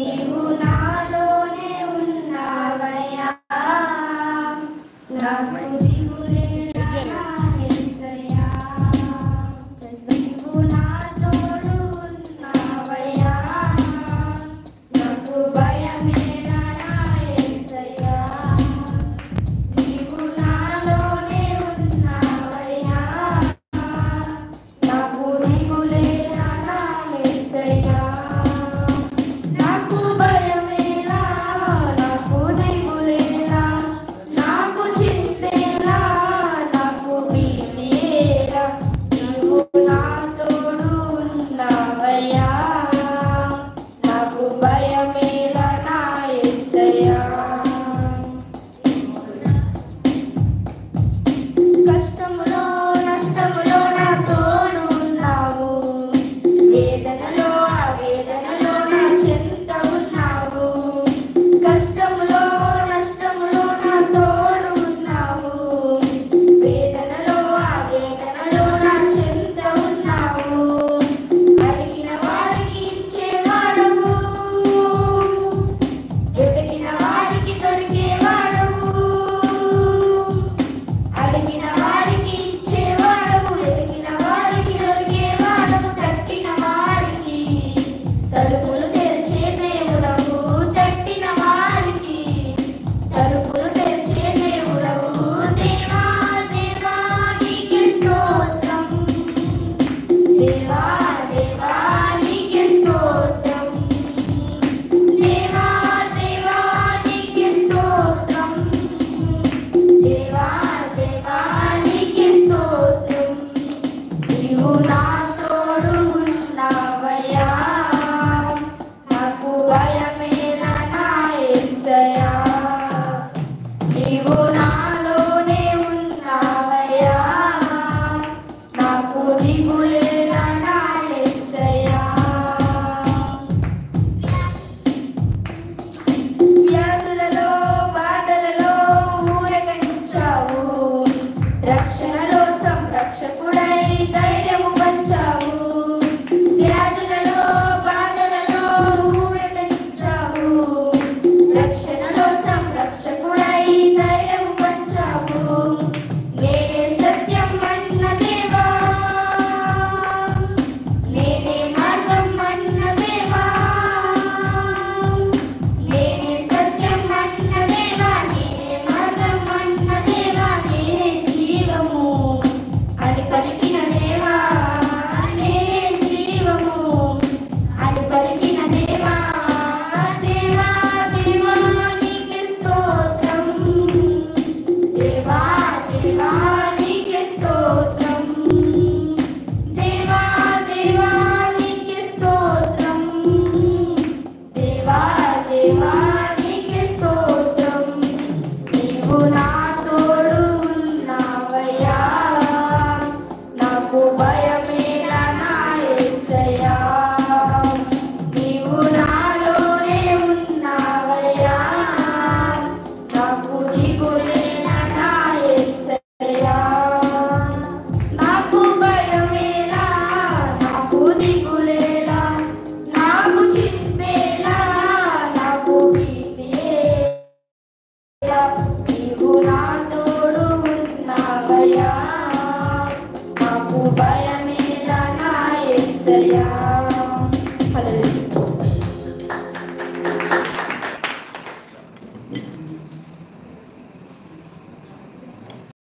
నీవు నాలోనే ఉన్నావయ్యా, నాకు దిగులేలా నా యేసయ్యా. నీవు నా తోడు ఉన్నావయ్యా, నాకు భయమేలా నా యేసయ్యా. నీవు నాలోనే ఉన్నావయ్యా, నాకు దిగులేలా నా యేసయ్యా. నాకు భయమేలా, నాకు దిగులేలా, నాకు చింతేలా, నాకు భీతియేలా. నీవు నా తోడు ఉన్నావయ్యా, నాకు భయమేలా నా యేసయ్యా. కష్టములో నష్టములో నా తోడు ఉన్నావు, వేదనలో ఆ వేదనలో నా చెంత ఉన్నావు. కష్టములో నష్టములో నా తోడు ఉన్నావు, వేదనలో ఆ వేదనలో నా చెంత ఉన్నావు. అడిగిన వారికి ఇచ్చేవాడవు, వెతికిన వారికి దొరికేవాడవు. అడిగిన వారికి ఇచ్చేవాడవు, వెతికిన వారికి దొరికేవాడవు. తట్టిన వారికి తలుపులు తెరిచే దేవుడవు, తట్టిన వారికి తలుపులు తెరిచే దేవుడవు. దేవా దేవా నీకే స్తోత్రం, దేవా దేవా నీకే స్తోత్రం, దేవా దేవా నీకే స్తోత్రం, దేవా దేవా నీకే స్తోత్రం. నీవు నా తోడు ఉన్నావయ్యా, నాకు భయమేలా నా యేసయ్యా. నీవు నా